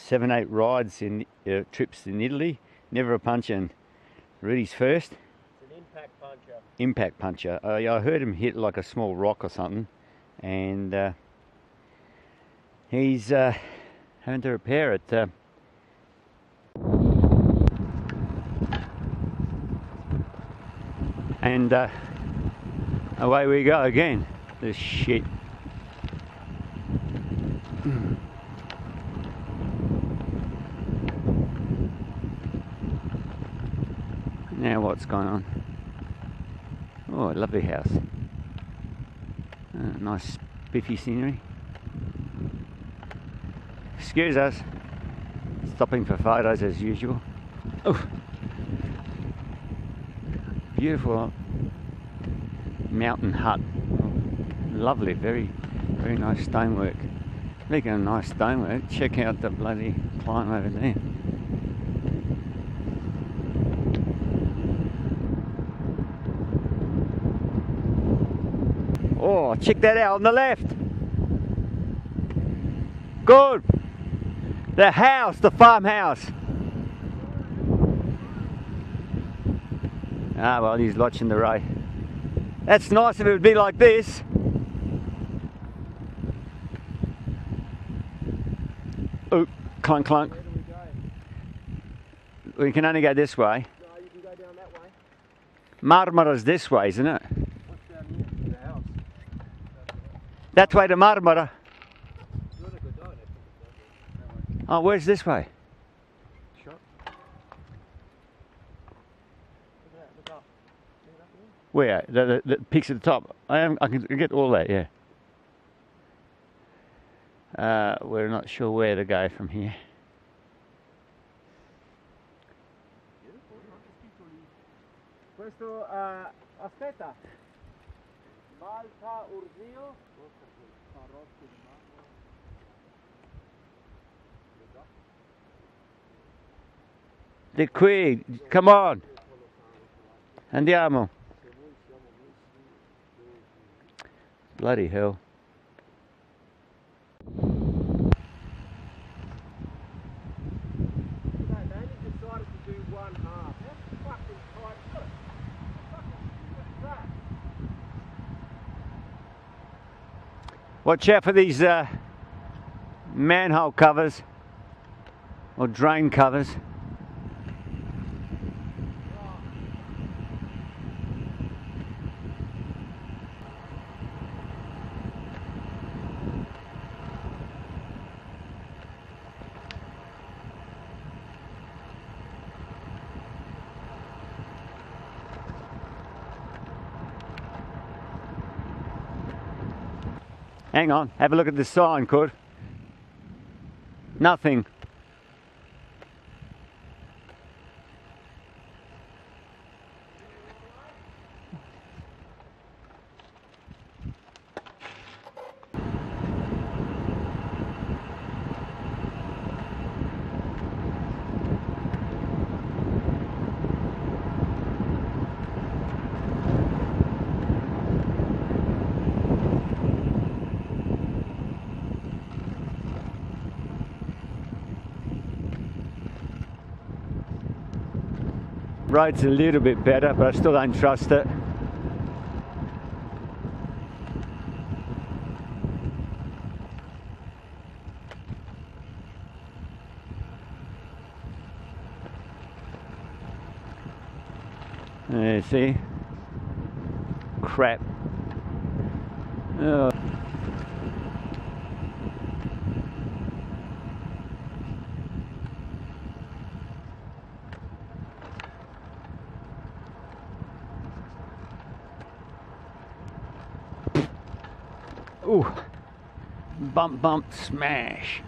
7, 8 rides in trips in Italy. Never a puncher, and Rudy's first. It's an impact puncher. Impact puncher. I heard him hit like a small rock or something, and he's having to repair it. And away we go again. This shit. Now what's going on? Oh, a lovely house. Nice spiffy scenery. Excuse us. Stopping for photos as usual. Oh, beautiful mountain hut. Lovely, very nice stonework. Speaking of nice stonework, check out the bloody climb over there. Oh, check that out on the left. Good. The house, the farmhouse. Ah, well, he's watching the road. That's nice if it would be like this. Oh, clunk, clunk. Where do we go? We can only go this way. No, you can go down that way. Marmara's this way, isn't it? What's down here? The house. That way to Marmara. You want to go down it? Oh, where's this way? Sure. Look at that, look up. See it up here? Where? The peaks at the top. I can get all that, yeah. We're not sure where to go from here. Questo, aspetta. Malta Urzio. Di qui, come on. Andiamo. Bloody hell. Watch out for these manhole covers or drain covers. Hang on, have a look at the sign, Kud. Nothing. Road's a little bit better, but I still don't trust it. There, see? Crap. Oh. Ooh, bump, bump, smash.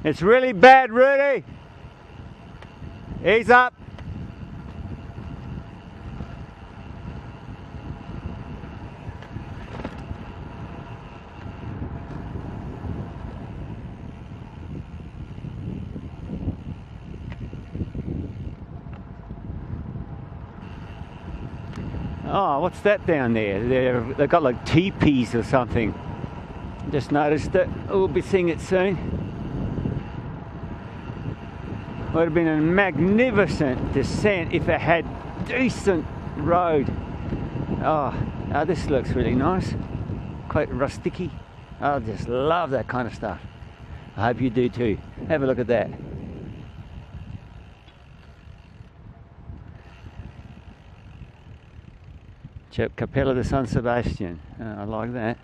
It's really bad, Rudy. Ease up. Oh, what's that down there? They've got like teepees or something. Just noticed it. We'll be seeing it soon. Would have been a magnificent descent if it had decent road. Oh, this looks really nice. Quite rusticy. I just love that kind of stuff. I hope you do too. Have a look at that. Capella de San Sebastian. I like that.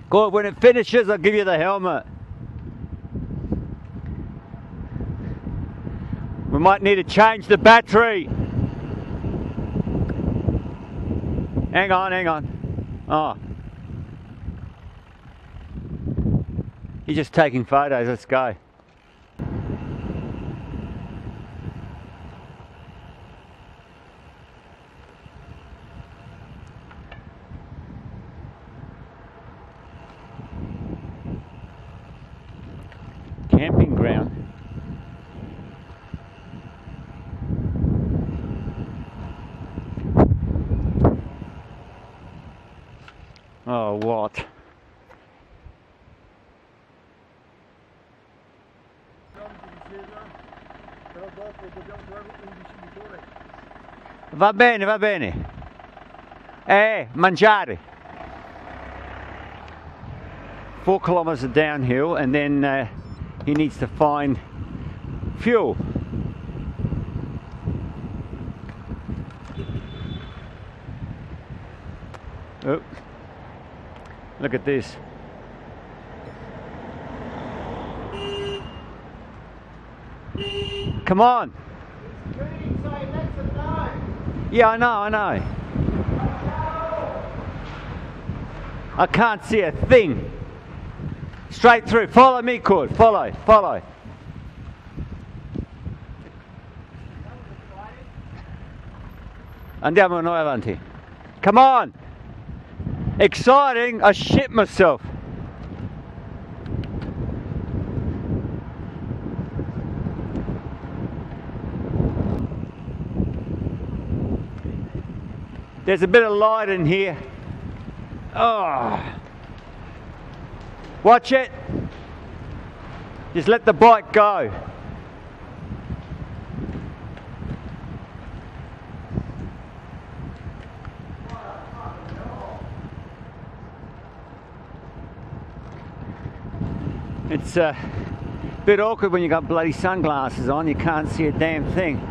Good, when it finishes I'll give you the helmet. We might need to change the battery. Hang on, hang on. Oh. You're just taking photos, let's go. Camping ground. Oh, what? Va bene, va bene. Mangiare. 4 kilometers of downhill, and then he needs to find fuel. Oh, look at this. Come on. Yeah, I know. I can't see a thing. Straight through. Follow me, Cord. Follow. Andiamo noi avanti. Come on. Exciting. I shit myself. There's a bit of light in here. Oh. Watch it. Just let the bike go. It's a bit awkward when you got bloody sunglasses on, you can't see a damn thing.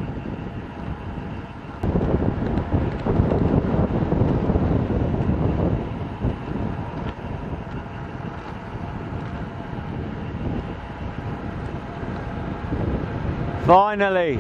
Finally.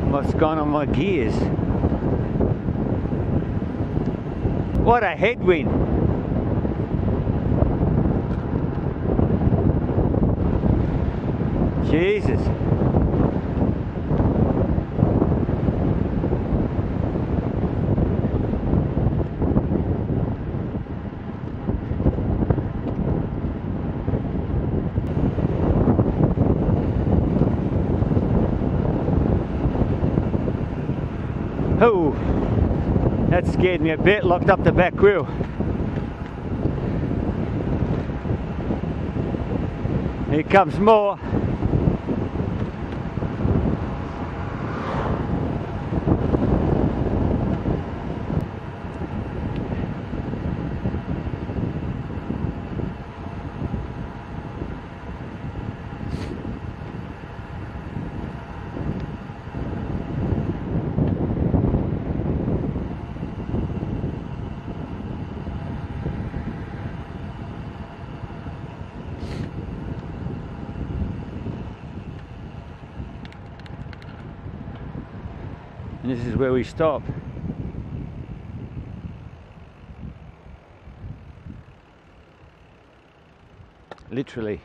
What's gone on my gears? What a headwind. Jesus. Oh, that scared me a bit, locked up the back wheel. Here comes more. And this is where we stop. Literally.